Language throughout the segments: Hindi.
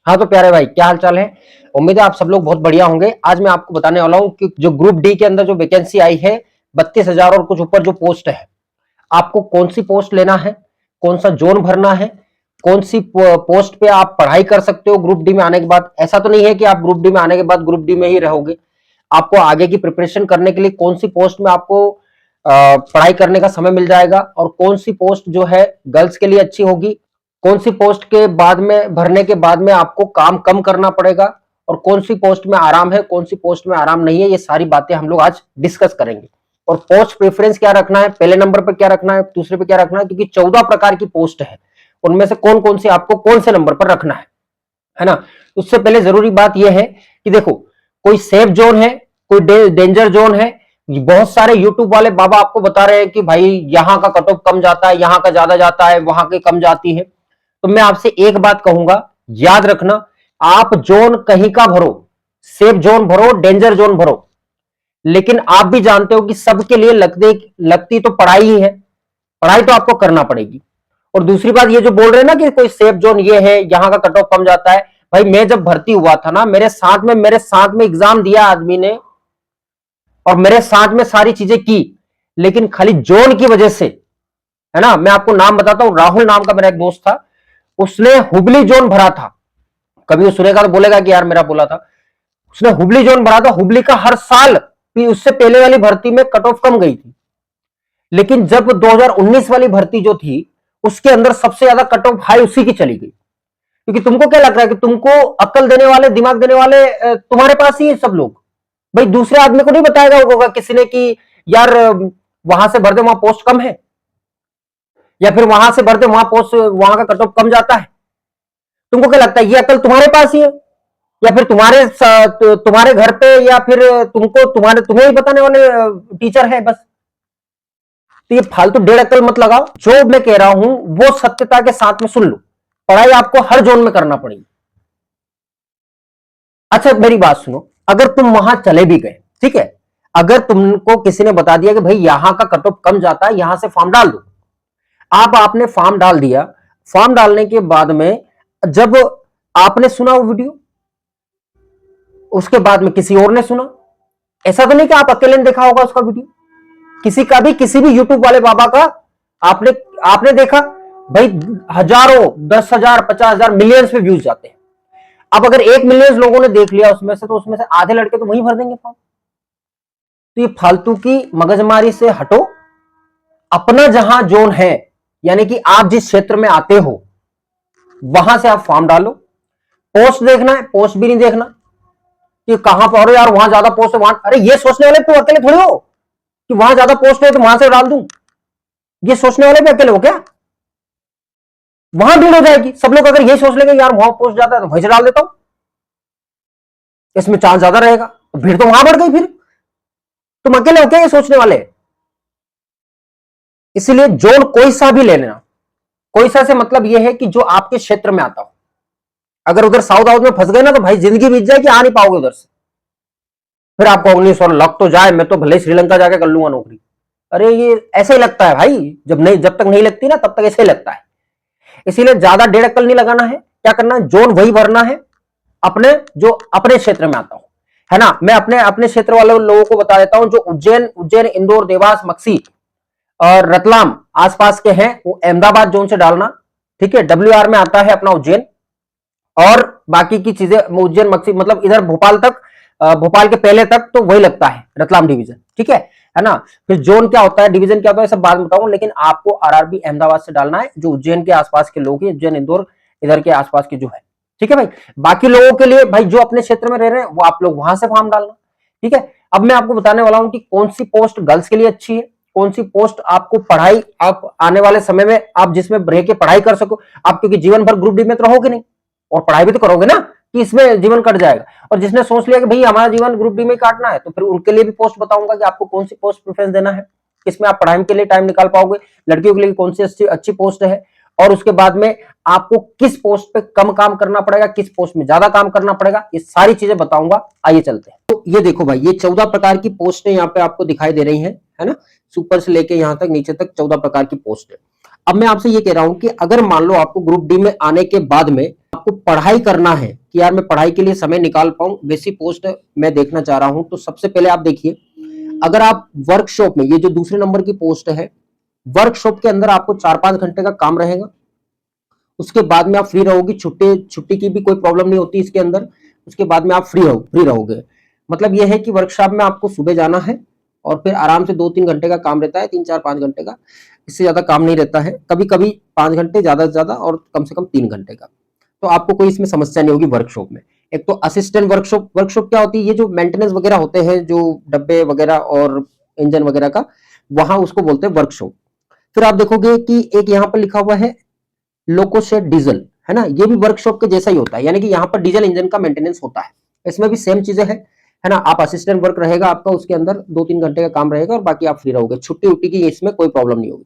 हाँ तो प्यारे भाई, क्या हाल चाल है। उम्मीद है आप सब लोग बहुत बढ़िया होंगे। आज मैं आपको बताने वाला हूँ कि जो ग्रुप डी के अंदर जो वैकेंसी आई है 32,000 और कुछ ऊपर जो पोस्ट है, आपको कौन सी पोस्ट लेना है, कौन सा जोन भरना है, कौन सी पोस्ट पे आप पढ़ाई कर सकते हो ग्रुप डी में आने के बाद। ऐसा तो नहीं है कि आप ग्रुप डी में आने के बाद ग्रुप डी में ही रहोगे। आपको आगे की प्रिपरेशन करने के लिए कौन सी पोस्ट में आपको पढ़ाई करने का समय मिल जाएगा, और कौन सी पोस्ट जो है गर्ल्स के लिए अच्छी होगी, कौन सी पोस्ट के बाद में भरने के बाद में आपको काम कम करना पड़ेगा, और कौन सी पोस्ट में आराम है, कौन सी पोस्ट में आराम नहीं है, ये सारी बातें हम लोग आज डिस्कस करेंगे। और पोस्ट प्रेफरेंस क्या रखना है, पहले नंबर पर क्या रखना है, दूसरे पे क्या रखना है, क्योंकि 14 प्रकार की पोस्ट है, उनमें से कौन कौन सी आपको कौन से नंबर पर रखना है ना। उससे पहले जरूरी बात यह है कि देखो, कोई सेफ जोन है, कोई डेंजर जोन है। बहुत सारे यूट्यूब वाले बाबा आपको बता रहे हैं कि भाई यहाँ का कट ऑफ कम जाता है, यहाँ का ज्यादा जाता है, वहां की कम जाती है। तो मैं आपसे एक बात कहूंगा, याद रखना, आप जोन कहीं का भरो, सेफ जोन भरो, डेंजर जोन भरो, लेकिन आप भी जानते हो कि सबके लिए लगती तो पढ़ाई ही है। पढ़ाई तो आपको करना पड़ेगी। और दूसरी बात, ये जो बोल रहे हैं ना कि कोई सेफ जोन ये है, यहां का कट ऑफ कम जाता है, भाई मैं जब भर्ती हुआ था ना, मेरे साथ में एग्जाम दिया आदमी ने, और मेरे साथ में सारी चीजें की, लेकिन खाली जोन की वजह से, है ना। मैं आपको नाम बताता हूं, राहुल नाम का मेरा एक दोस्त था, उसने हुबली जोन भरा था। कभी वो सुनेगा तो बोलेगा कि यार मेरा बोला था। उसने हुबली जोन भरा था। हुबली का हर साल उससे पहले वाली भर्ती में कट ऑफ कम गई थी, लेकिन जब 2019 वाली भर्ती जो थी, उसके अंदर सबसे ज्यादा कट ऑफ हाई उसी की चली गई। क्योंकि तुमको क्या लग रहा है कि तुमको अक्ल देने वाले, दिमाग देने वाले तुम्हारे पास ही है सब लोग। भाई दूसरे आदमी को नहीं बताएगा होगा किसी ने कि यार वहां से भर दे, वहां पोस्ट कम है, या फिर वहां से भर दे, वहां पोस्ट, वहां का कट ऑफ कम जाता है। तुमको क्या लगता है ये अकल तुम्हारे पास ही है, या फिर तुम्हारे घर पे, या फिर तुम्हें ही बताने वाले टीचर है बस। तो ये फालतू डेढ़ अकल मत लगाओ। जो मैं कह रहा हूं वो सत्यता के साथ में सुन लो। पढ़ाई आपको हर जोन में करना पड़ेगी। अच्छा मेरी बात सुनो, अगर तुम वहां चले भी गए, ठीक है, अगर तुमको किसी ने बता दिया कि भाई यहां का कट ऑफ कम जाता है, यहां से फॉर्म डाल दो, आपने फॉर्म डाल दिया। फॉर्म डालने के बाद में जब आपने सुना वो वीडियो, उसके बाद में किसी और ने सुना। ऐसा तो नहीं कि आप अकेले ने देखा होगा उसका वीडियो, किसी भी यूट्यूब वाले बाबा का आपने आपने देखा। भाई हजारों, 10,000, 50,000, मिलियंस पे व्यूज जाते हैं। अब अगर 1 मिलियन लोगों ने देख लिया उसमें से, तो उसमें से आधे लड़के तो वहीं भर देंगे फॉर्म। तो ये फालतू की मगजमारी से हटो। अपना जहां जोन है, यानी कि आप जिस क्षेत्र में आते हो, वहां से आप फॉर्म डालो। पोस्ट देखना है, पोस्ट भी नहीं देखना कि कहां पर, यार वहां ज्यादा पोस्ट है, वहां, अरे ये सोचने वाले तो अकेले थोड़ी हो कि वहां ज्यादा पोस्ट है तो वहां से डाल दूं। ये सोचने वाले भी अकेले हो क्या? वहां भीड़ हो जाएगी। सब लोग अगर ये सोच लेंगे यार वहां पोस्ट ज्यादा है तो वहीं से डाल देता हूं, इसमें चांस ज्यादा रहेगा, तो भीड़ तो वहां बढ़ गई। फिर तुम अकेले हो क्या ये सोचने वाले? इसलिए जोन कोई सा भी ले लेना। कोई सा से मतलब यह है कि जो आपके क्षेत्र में आता हो। अगर उधर साउथ हाउस में फंस गए ना, तो भाई जिंदगी बीत जाएगी, आ नहीं पाओगे उधर से। फिर आपको 19 लग तो जाए, मैं तो भले श्रीलंका जाके कर लूंगा नौकरी। अरे ये ऐसे ही लगता है भाई, जब तक नहीं लगती ना, तब तक ऐसे ही लगता है। इसीलिए ज्यादा डेढ़ अकल नहीं लगाना है। क्या करना है, जोन वही भरना है अपने, जो अपने क्षेत्र में आता हूं, है ना। मैं अपने अपने क्षेत्र वाले लोगों को बता देता हूं, जो उज्जैन, इंदौर, देवास, मक्सी और रतलाम आसपास के हैं, वो अहमदाबाद जोन से डालना। ठीक है, WR में आता है अपना उज्जैन, और बाकी की चीजें उज्जैन, मक्सी, मतलब इधर भोपाल तक, भोपाल के पहले तक तो वही लगता है, रतलाम डिवीजन। ठीक है ना। फिर जोन क्या होता है, डिवीजन क्या होता है, सब बाद में बताऊंगा, लेकिन आपको RRB अहमदाबाद से डालना है, जो उज्जैन के आसपास के लोग हैं, उज्जैन, इंदौर, इधर के आसपास के जो है। ठीक है भाई। बाकी लोगों के लिए भाई जो अपने क्षेत्र में रह रहे हैं, वो आप लोग वहां से फॉर्म डालना। ठीक है। अब मैं आपको बताने वाला हूं कि कौन सी पोस्ट गर्ल्स के लिए अच्छी है, कौन सी पोस्ट आपको पढ़ाई, आप आने वाले समय में आप जिसमें रह के पढ़ाई कर सको। आप क्योंकि जीवन भर ग्रुप डी में तो रहोगे नहीं, और पढ़ाई भी तो करोगे ना, कि इसमें जीवन कट जाएगा। और जिसने सोच लिया कि भाई हमारा जीवन ग्रुप डी में काटना है, तो फिर उनके लिए भी पोस्ट बताऊंगा कि आपको कौन सी पोस्ट प्रेफरेंस देना है, किसमें आप पढ़ाई के लिए टाइम निकाल पाओगे, लड़कियों के लिए कौन सी अच्छी पोस्ट है, और उसके बाद में आपको किस पोस्ट पे कम काम करना पड़ेगा, किस पोस्ट में ज्यादा काम करना पड़ेगा, ये सारी चीजें बताऊंगा। आइए चलते हैं। तो ये देखो भाई, ये 14 प्रकार की पोस्टें यहाँ पे आपको दिखाई दे रही हैं, है ना। सुपर से लेके यहाँ तक नीचे तक 14 प्रकार की पोस्ट है। अब मैं आपसे ये कह रहा हूं कि अगर मान लो आपको ग्रुप डी में आने के बाद में आपको पढ़ाई करना है कि यार मैं पढ़ाई के लिए समय निकाल पाऊं, वैसी पोस्ट मैं देखना चाह रहा हूं, तो सबसे पहले आप देखिए, अगर आप वर्कशॉप में, ये जो दूसरे नंबर की पोस्ट है, वर्कशॉप के अंदर आपको 4-5 घंटे का काम रहेगा, उसके बाद में आप फ्री रहोगी, छुट्टी की भी कोई प्रॉब्लम नहीं होती इसके अंदर, उसके बाद में आप फ्री रहोगे। मतलब यह है कि वर्कशॉप में आपको सुबह जाना है और फिर आराम से 2-3 घंटे का काम रहता है, 3-4-5 घंटे का, इससे ज्यादा काम नहीं रहता है, कभी कभी 5 घंटे ज्यादा से ज्यादा और कम से कम 3 घंटे का, तो आपको कोई इसमें समस्या नहीं होगी वर्कशॉप में। एक तो असिस्टेंट वर्कशॉप क्या होती है, ये जो मेंटेनेंस वगैरह होते हैं, जो डब्बे वगैरह और इंजन वगैरह का, वहां उसको बोलते हैं वर्कशॉप। फिर आप देखोगे कि एक यहाँ पर लिखा हुआ है लोकोशेड डीजल, है ना, ये भी वर्कशॉप के जैसा ही होता है, यानी कि यहाँ पर डीजल इंजन का मेंटेनेंस होता है, इसमें भी सेम चीजें है ना। आप असिस्टेंट वर्क रहेगा आपका, उसके अंदर 2-3 घंटे का काम रहेगा और बाकी आप फ्री रहोगे, छुट्टी उट्टी की इसमें कोई प्रॉब्लम नहीं होगी।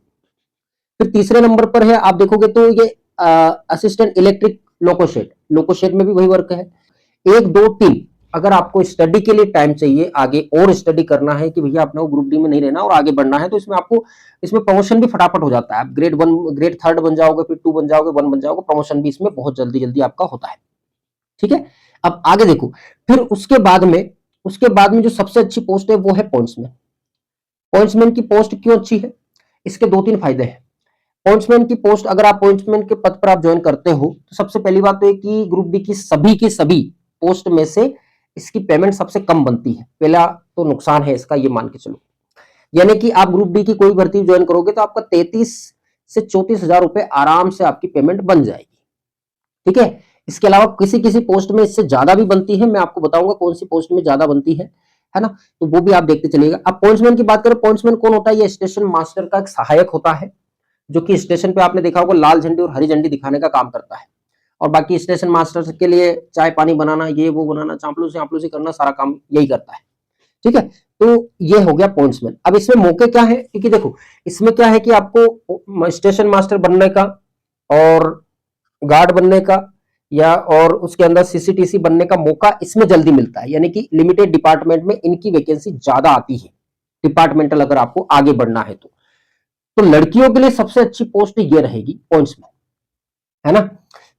फिर तीसरे नंबर पर है, आप देखोगे तो ये असिस्टेंट इलेक्ट्रिक लोकोशेड में भी वही वर्क है। 1-2-3 अगर आपको स्टडी के लिए टाइम चाहिए, आगे और स्टडी करना है कि भैया अपना ग्रुप डी में नहीं रहना और आगे बढ़ना है, तो इसमें आपको, इसमें प्रमोशन भी फटाफट हो जाता है, आप ग्रेड 1 ग्रेड 3 बन जाओगे, फिर 2 बन जाओगे, 1 बन जाओगे, प्रमोशन भी इसमें बहुत जल्दी जल्दी आपका होता है। ठीक है, अब आगे देखो, फिर उसके बाद में जो सबसे अच्छी पोस्ट है वो है पॉइंट्समैन। पॉइंट्समैन की पोस्ट क्यों अच्छी है, इसके 2-3 फायदे हैं। पॉइंट्समैन की पोस्ट, अगर आप पॉइंट्समैन के पद पर आप ज्वाइन करते हो, तो सबसे पहली बात तो है कि ग्रुप डी की सभी पोस्ट में से इसकी पेमेंट सबसे कम बनती है, पहला तो नुकसान है इसका, ये मान के चलो। यानी कि आप ग्रुप डी की कोई भर्ती ज्वाइन करोगे तो आपका 33 से 34 हजार रुपए आराम से आपकी पेमेंट बन जाएगी। ठीक है, इसके अलावा किसी किसी पोस्ट में इससे ज्यादा भी बनती है, मैं आपको बताऊंगा कौन सी पोस्ट में ज्यादा बनती है ना, तो वो भी आप देखते चलिएगा। अब पॉइंट्समैन की बात करें, पॉइंट्समैन कौन होता है, ये स्टेशन मास्टर का एक सहायक होता है, जो कि स्टेशन पे आपने देखा होगा लाल झंडी और हरी झंडी दिखाने का काम करता है, और बाकी स्टेशन मास्टर के लिए चाय पानी बनाना, ये वो बनाना, चापलूसी करना, सारा काम यही करता है। ठीक है, तो ये हो गया पॉइंट्समैन। अब इसमें मौके क्या है, क्योंकि देखो इसमें क्या है कि आपको स्टेशन मास्टर बनने का और गार्ड बनने का या और उसके अंदर सीसीटीसी बनने का मौका इसमें जल्दी मिलता है, यानी कि लिमिटेड डिपार्टमेंट में इनकी वैकेंसी ज्यादा आती है, डिपार्टमेंटल अगर आपको आगे बढ़ना है तो लड़कियों के लिए सबसे अच्छी पोस्ट ये रहेगी पॉइंट्समैन, है ना।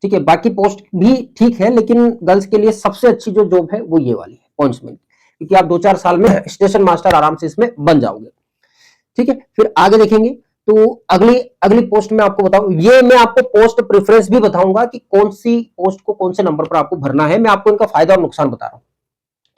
ठीक है, बाकी पोस्ट भी ठीक है, लेकिन गर्ल्स के लिए सबसे अच्छी जो जॉब है वो ये वाली है पॉइंट्समैन, क्योंकि आप 2-4 साल में स्टेशन मास्टर आराम से इसमें बन जाओगे। ठीक है, फिर आगे देखेंगे तो अगली अगली पोस्ट में आपको बताऊं, ये मैं आपको पोस्ट प्रेफरेंस भी बताऊंगा कि कौन सी पोस्ट को कौन से नंबर पर आपको भरना है, मैं आपको इनका फायदा और नुकसान बता रहा हूं।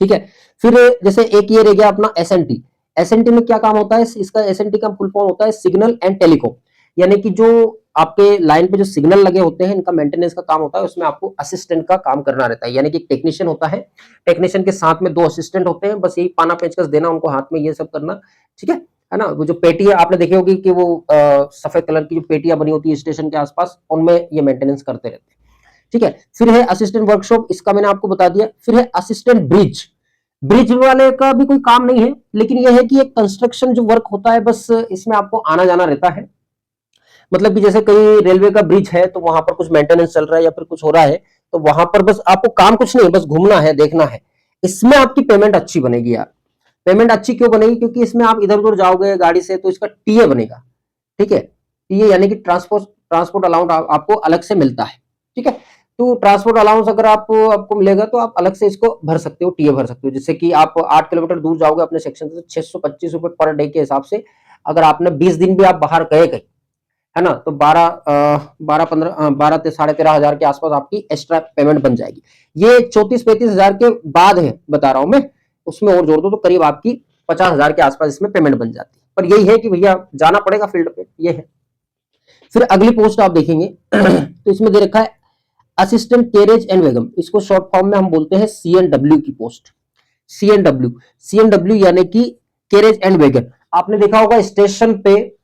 ठीक है, फिर जैसे एक ये रह गया अपना एसएनटी। एसएनटी में क्या काम होता है, इसका एसएनटी का फुल फॉर्म होता है सिग्नल एंड टेलीकॉम, यानी कि जो आपके लाइन पे जो सिग्नल लगे होते हैं इनका मेंटेनेंस का काम होता है, उसमें आपको असिस्टेंट का काम करना रहता है, यानी कि टेक्नीशियन होता है, टेक्नीशियन के साथ में 2 असिस्टेंट होते हैं, बस यही पाना पेचकस देना उनको हाथ में, ये सब करना। ठीक है ना, वो जो पेटी है आपने देखी होगी कि वो सफेद कलर की जो पेटियां बनी होती है स्टेशन के आसपास, उनमें ये मेंटेनेंस करते रहते हैं। ठीक है, फिर है असिस्टेंट वर्कशॉप, इसका मैंने आपको बता दिया। फिर है असिस्टेंट ब्रिज, ब्रिज वाले का भी कोई काम नहीं है, लेकिन यह है कि एक कंस्ट्रक्शन जो वर्क होता है, बस इसमें आपको आना जाना रहता है। मतलब कि जैसे कहीं रेलवे का ब्रिज है तो वहां पर कुछ मेंटेनेंस चल रहा है या फिर कुछ हो रहा है, तो वहां पर बस आपको काम कुछ नहीं है, बस घूमना है, देखना है। इसमें आपकी पेमेंट अच्छी बनेगी यार। पेमेंट अच्छी क्यों बनेगी, क्योंकि इसमें आप इधर उधर जाओगे गाड़ी से तो इसका टीए बनेगा। ठीक है, टीए यानी कि ट्रांसपोर्ट अलाउंस आपको अलग से मिलता है। ठीक है, तो ट्रांसपोर्ट अलाउंस अगर आपको मिलेगा तो आप अलग से इसको भर सकते हो, टीए भर सकते हो, जिससे कि आप 8 किलोमीटर दूर जाओगे अपने सेक्शन से, 625 रुपए पर डे के हिसाब से, अगर आपने 20 दिन भी आप बाहर गए कहीं, है ना, तो 12 से 13,500 के आसपास आपकी एक्स्ट्रा पेमेंट बन जाएगी। ये 34-35 हजार के बाद है बता रहा हूं मैं, उसमें और जोड़ दो तो करीब आपकी 50 हजार के आसपास इसमें पेमेंट बन जाती है, पर यही है कि भैया जाना पड़ेगा फील्ड पे, ये है। फिर अगली पोस्ट आप देखेंगे तो इसमें दे रखा है असिस्टेंट कैरेज एंड वैगन, इसको शॉर्ट फॉर्म में हम बोलते हैं सीएनडब्ल्यू की पोस्ट। सीएनडब्ल्यू यानी कि कैरेज एंड वैगन। आपने देखा होगा स्टेशन पे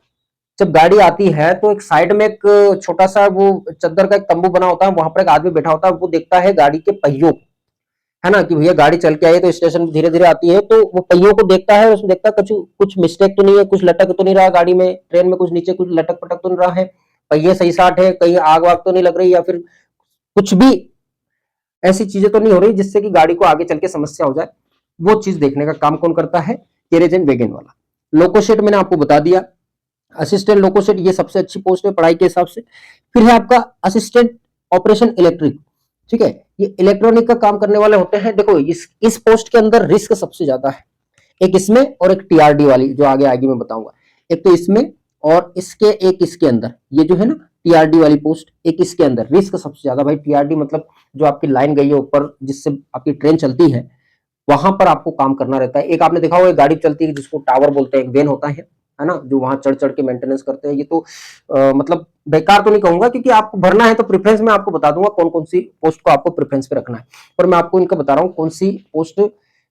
जब गाड़ी आती है तो एक साइड में एक छोटा सा वो चद्दर का एक तंबू बना होता है, वहां पर एक आदमी बैठा होता है, वो देखता है गाड़ी के पहियों, है ना, कि भैया गाड़ी चल के आई तो स्टेशन धीरे धीरे आती है, तो वो पहियों को देखता है, उसमें देखता है कुछ मिस्टेक तो नहीं है, कुछ लटक तो नहीं रहा गाड़ी में, ट्रेन में कुछ नीचे कुछ लटक पटक तो नहीं रहा है, पहिए सही साट है, कहीं आग वाग तो नहीं लग रही, या फिर कुछ भी ऐसी चीजें तो नहीं हो रही जिससे कि गाड़ी को आगे चल के समस्या हो जाए। वो चीज देखने का काम कौन करता है, कैरेज एंड वैगन वाला। लोको शेड मैंने आपको बता दिया। असिस्टेंट लोकोसेट ये सबसे अच्छी पोस्ट है पढ़ाई के हिसाब से। फिर है आपका असिस्टेंट ऑपरेशन इलेक्ट्रिक, ठीक है, ये इलेक्ट्रॉनिक का काम करने वाले होते हैं। देखो इस पोस्ट के अंदर रिस्क सबसे ज्यादा है, एक इसमें और एक टीआरडी वाली जो आगे आगे मैं बताऊंगा। एक तो इसमें और एक इसके अंदर, ये जो है ना टीआरडी वाली पोस्ट, एक इसके अंदर रिस्क सबसे ज्यादा। भाई टीआरडी मतलब जो आपकी लाइन गई है ऊपर जिससे आपकी ट्रेन चलती है, वहां पर आपको काम करना रहता है। एक आपने देखा होगा गाड़ी चलती है जिसको टावर बोलते हैं, एक वेन होता है ना, जो वहां चढ़ चढ़ के मेंटेनेंस करते हैं। ये तो मतलब बेकार तो नहीं कहूंगा, क्योंकि आपको भरना है तो प्रेफरेंस में आपको बता दूंगा कौन कौन सी पोस्ट को आपको प्रेफरेंस पे रखना है। पर मैं आपको इनका बता रहा हूँ कौन सी पोस्ट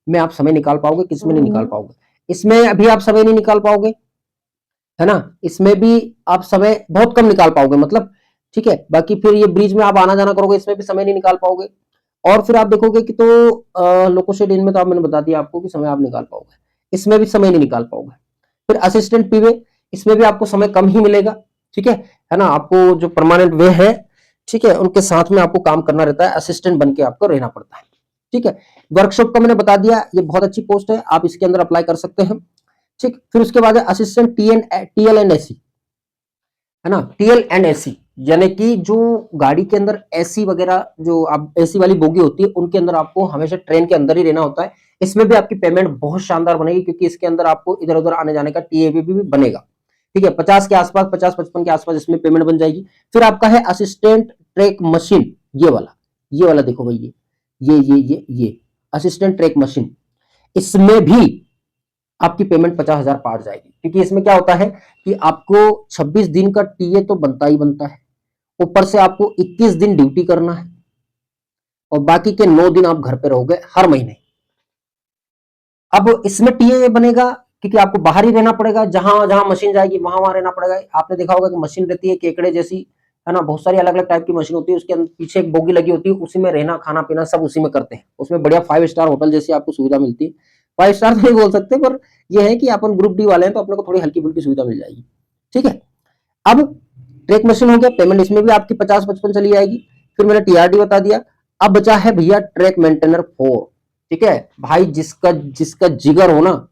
में आप समय निकाल पाओगे, किसमें नहीं निकाल पाओगे। इसमें अभी आप समय नहीं निकाल पाओगे, है ना, इसमें भी आप समय बहुत कम निकाल पाओगे मतलब, ठीक है। बाकी फिर ये ब्रिज में आप आना जाना करोगे, इसमें भी समय नहीं निकाल पाओगे। और फिर आप देखोगे कि तो लोकोशेड इनमें तो आप मैंने बता दिया आपको कि समय आप निकाल पाओगे, इसमें भी समय नहीं निकाल पाओगे। फिर असिस्टेंट पीवे, इसमें भी आपको समय कम ही मिलेगा, ठीक है ना। आपको जो परमानेंट वे है, ठीक है, उनके साथ में आपको काम करना रहता है, असिस्टेंट बन के आपको रहना पड़ता है, ठीक है। वर्कशॉप का मैंने बता दिया, ये बहुत अच्छी पोस्ट है, आप इसके अंदर अप्लाई कर सकते हैं, ठीक। फिर उसके बाद है असिस्टेंट टीएल एंड एसी, है ना, टीएल एंड एसी, यानी कि जो गाड़ी के अंदर एसी वगैरह जो आप एसी वाली बोगी होती है उनके अंदर आपको हमेशा ट्रेन के अंदर ही रहना होता है। इसमें भी आपकी पेमेंट बहुत शानदार बनेगी, क्योंकि इसके अंदर आपको इधर उधर आने जाने का टीएबी भी बनेगा, ठीक है। 50 के आसपास, 50-55 के आसपास इसमें पेमेंट बन जाएगी। फिर आपका है असिस्टेंट ट्रैक मशीन, ये वाला देखो भाई, ये असिस्टेंट ट्रैक मशीन, इसमें भी आपकी पेमेंट 50,000 पार जाएगी। क्योंकि इसमें क्या होता है कि आपको 26 दिन का टीए तो बनता ही बनता है, ऊपर से आपको 21 दिन ड्यूटी करना है, और बाकी के 9 दिन आप घर पे रहोगे हर महीने। अब इसमें टीए बनेगा क्योंकि आपको बाहर ही रहना पड़ेगा, जहां जहां मशीन जाएगी वहां वहां रहना पड़ेगा। आपने देखा होगा कि मशीन रहती है केकड़े जैसी, है ना, बहुत सारी अलग अलग टाइप की मशीन होती है, उसके पीछे एक बोगी लगी होती है, उसी में रहना खाना पीना सब उसी में करते हैं। उसमें बढ़िया 5 स्टार होटल जैसी आपको सुविधा मिलती है। 5 स्टार तो नहीं बोल सकते, पर यह है कि अपन ग्रुप डी वाले हैं तो अपने को थोड़ी हल्की फुल्की सुविधा मिल जाएगी, ठीक है। अब ट्रैक मशीन हो गया, पेमेंट इसमें भी आपकी 50-55 चली जाएगी। फिर मैंने टीआरडी बता दिया। अब बचा है भैया ट्रैक मेंटेनर 4, ठीक है भाई, जिसका जिसका जिगर हो ना,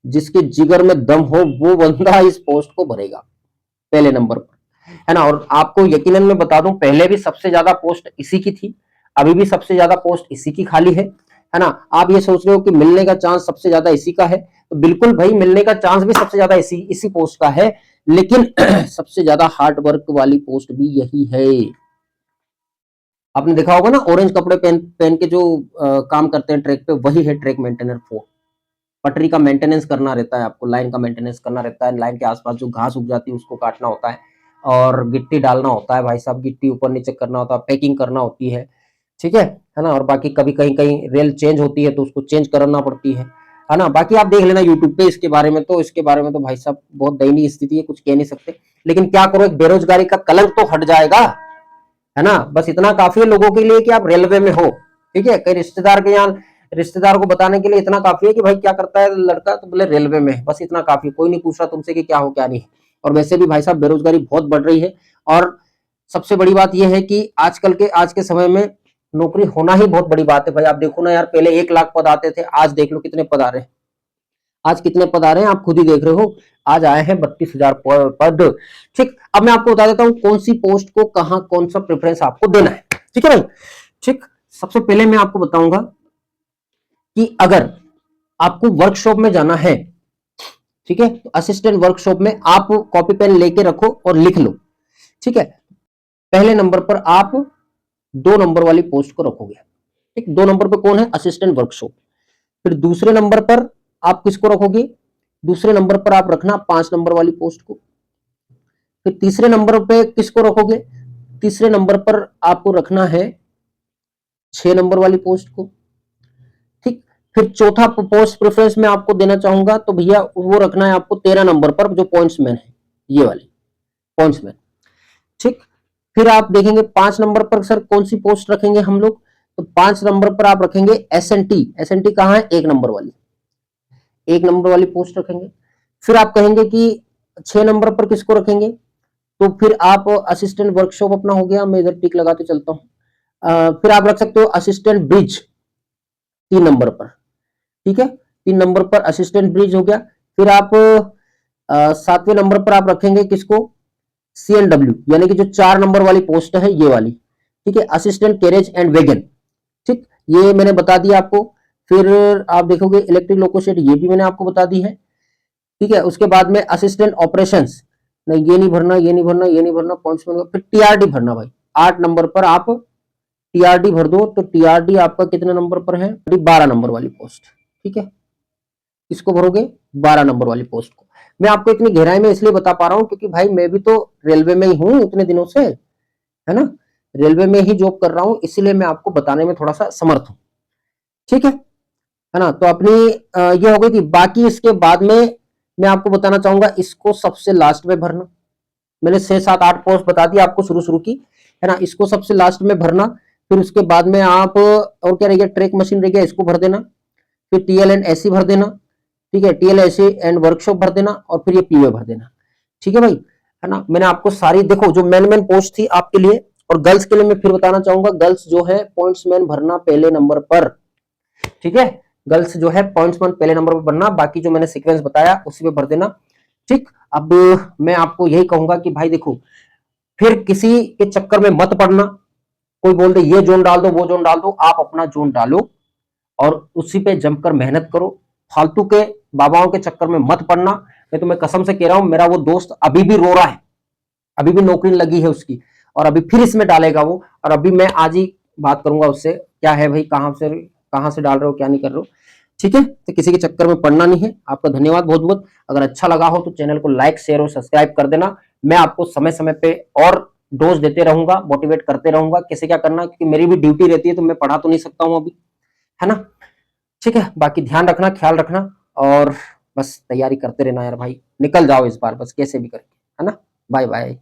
जिसके जिगर में दम हो, वो बंदा इस पोस्ट को भरेगा पहले नंबर पर, है ना। और आपको यकीनन मैं बता दूं, पहले भी सबसे ज्यादा पोस्ट इसी की थी, अभी भी सबसे ज्यादा पोस्ट इसी की खाली है ना। आप ये सोच रहे हो कि मिलने का चांस सबसे ज्यादा इसी का है, तो बिल्कुल भाई, मिलने का चांस भी सबसे ज्यादा इसी पोस्ट का है, लेकिन सबसे ज्यादा हार्ड वर्क वाली पोस्ट भी यही है। आपने देखा होगा ना, ऑरेंज कपड़े पहन पहन के जो काम करते हैं ट्रैक पे, वही है ट्रैक मेंटेनर 4। पटरी का मेंटेनेंस करना रहता है आपको, लाइन का मेंटेनेंस करना रहता है, लाइन के आसपास जो घास उग जाती है उसको काटना होता है, और गिट्टी डालना होता है भाई साहब, गिट्टी ऊपर नीचे करना होता है, पैकिंग करना होती ठीक है ना। और बाकी कभी कहीं कहीं रेल चेंज होती है तो उसको चेंज करना पड़ती है ना। बाकी आप देख लेना यूट्यूब पे इसके बारे में, तो इसके बारे में तो भाई साहब बहुत दयनीय स्थिति है, कुछ कह नहीं सकते। लेकिन क्या करो, एक बेरोजगारी का कलंक तो हट जाएगा, है ना। बस इतना काफी है लोगों के लिए कि आप रेलवे में हो, ठीक है। कई रिश्तेदार के यहाँ, रिश्तेदार को बताने के लिए इतना काफी है कि भाई क्या करता है लड़का, तो बोले रेलवे में, बस इतना काफी, कोई नहीं पूछ रहा तुमसे कि क्या हो क्या नहीं। और वैसे भी भाई साहब बेरोजगारी बहुत बढ़ रही है, और सबसे बड़ी बात यह है कि आज के समय में नौकरी होना ही बहुत बड़ी बात है भाई। आप देखो ना यार, पहले 1 लाख पद आते थे, आज देख लो कितने पद आ रहे हैं, आज कितने पद आ रहे हैं आप खुद ही देख रहे हो, आज आए हैं 32,000 पद, ठीक। अब मैं आपको बता देता हूं कौन सी पोस्ट को कहां कौन सा प्रेफरेंस आपको देना है, ठीक है भाई, ठीक। सबसे पहले मैं आपको बताऊंगा कि अगर आपको वर्कशॉप में जाना है, ठीक है, तो असिस्टेंट वर्कशॉप में आप कॉपी पेन लेके रखो और लिख लो, ठीक है। पहले नंबर पर आप 2 नंबर वाली पोस्ट को रखोगे, ठीक। 2 नंबर पर कौन है, असिस्टेंट वर्कशॉप। फिर दूसरे नंबर पर आप किसको रखोगे, दूसरे नंबर पर आप रखना 5 नंबर वाली पोस्ट को। फिर तीसरे नंबर पे किसको रखोगे, तीसरे नंबर पर आपको रखना है 6 नंबर वाली पोस्ट को, ठीक। फिर चौथा पोस्ट प्रेफरेंस में आपको देना चाहूंगा, तो भैया वो रखना है आपको 13 नंबर पर, जो पॉइंट्समैन है, ये वाली पॉइंट्समैन, ठीक। फिर आप देखेंगे 5 नंबर पर सर कौन सी पोस्ट रखेंगे हम लोग, तो 5 नंबर पर आप रखेंगे एसएनटी। एसएनटी कहां है, 1 नंबर वाली, 1 नंबर वाली पोस्ट रखेंगे। फिर आप कहेंगे कि 6 नंबर पर किसको रखेंगे, तो फिर आप असिस्टेंट वर्कशॉप अपना हो गया, मैं इधर टिक लगाते चलता हूं। फिर आप रख सकते हो असिस्टेंट ब्रिज 3 नंबर पर, ठीक है, 3 नंबर पर असिस्टेंट ब्रिज हो गया। फिर आप 7वें नंबर पर आप रखेंगे किसको, CNW, यानी कि जो 4 नंबर वाली पोस्ट है ये वाली, ठीक है, असिस्टेंट कैरेज एंड वैगन, ठीक, ये मैंने बता दिया आपको। फिर आप देखोगे इलेक्ट्रिक लोकोशेड, ये भी मैंने आपको बता दी है, ठीक है। उसके बाद में असिस्टेंट ऑपरेशंस, नहीं ये नहीं भरना, ये नहीं भरना, ये नहीं भरना, पॉइंट्स। फिर टीआरडी भरना भाई, 8 नंबर पर आप टीआरडी भर दो। तो टीआरडी आपका कितने नंबर पर है, 12 नंबर वाली पोस्ट, ठीक है, इसको भरोगे 12 नंबर वाली पोस्ट को। मैं आपको इतनी गहराई में इसलिए बता पा रहा हूं क्योंकि भाई मैं भी तो रेलवे में ही हूं इतने दिनों से, है ना, रेलवे में ही जॉब कर रहा हूं, इसीलिए मैं आपको बताने में थोड़ा सा समर्थ हूं, ठीक है ना। तो अपनी ये हो गई थी। बाकी इसके बाद में मैं आपको बताना चाहूंगा, इसको सबसे लास्ट में भरना। मैंने 6 7 8 पोस्ट बता दी आपको शुरू शुरू की, है ना, इसको सबसे लास्ट में भरना। फिर उसके बाद में आप और क्या रह गया, ट्रैक मशीन रह गया, इसको भर देना। फिर टीएल एंड एसी भर देना, ठीक है, टीएल एसी एंड वर्कशॉप भर देना, और फिर ये पीओ भर देना, ठीक है भाई, है ना। मैंने आपको सारी देखो जो मैन पोस्ट थी आपके लिए। और गर्ल्स के लिए मैं फिर बताना चाहूंगा, गर्ल्स जो है पॉइंट्समैन भरना पहले नंबर पर, ठीक है, गर्ल्स जो है पॉइंट्समैन पहले नंबर पर भरना, बाकी जो मैंने सीक्वेंस बताया उसी पे भर देना, ठीक। अब मैं आपको यही कहूंगा कि भाई देखो, फिर किसी के चक्कर में मत पड़ना, कोई बोल दे ये जोन डाल दो वो जोन डाल दो, आप अपना जोन डालो और उसी पे जमकर मेहनत करो। फालतू के बाबाओं के चक्कर में मत पड़ना। मैं तुम्हें कसम से कह रहा हूं, मेरा वो दोस्त अभी भी रो रहा है, अभी भी नौकरी लगी है उसकी, और अभी फिर इसमें डालेगा वो। और अभी मैं आज ही बात करूंगा उससे, क्या है भाई, कहां से डाल रहे हो, क्या नहीं कर रहे हो, ठीक है। तो किसी के चक्कर में पड़ना नहीं है। आपका धन्यवाद बहुत बहुत। अगर अच्छा लगा हो तो चैनल को लाइक शेयर और सब्सक्राइब कर देना। मैं आपको समय समय पे और डोज देते रहूंगा, मोटिवेट करते रहूंगा कैसे क्या करना, क्योंकि मेरी भी ड्यूटी रहती है, तो मैं पढ़ा तो नहीं सकता हूं अभी, है ना, ठीक है। बाकी ध्यान रखना, ख्याल रखना, और बस तैयारी करते रहना यार भाई, निकल जाओ इस बार बस कैसे भी करके, है ना। Bye bye.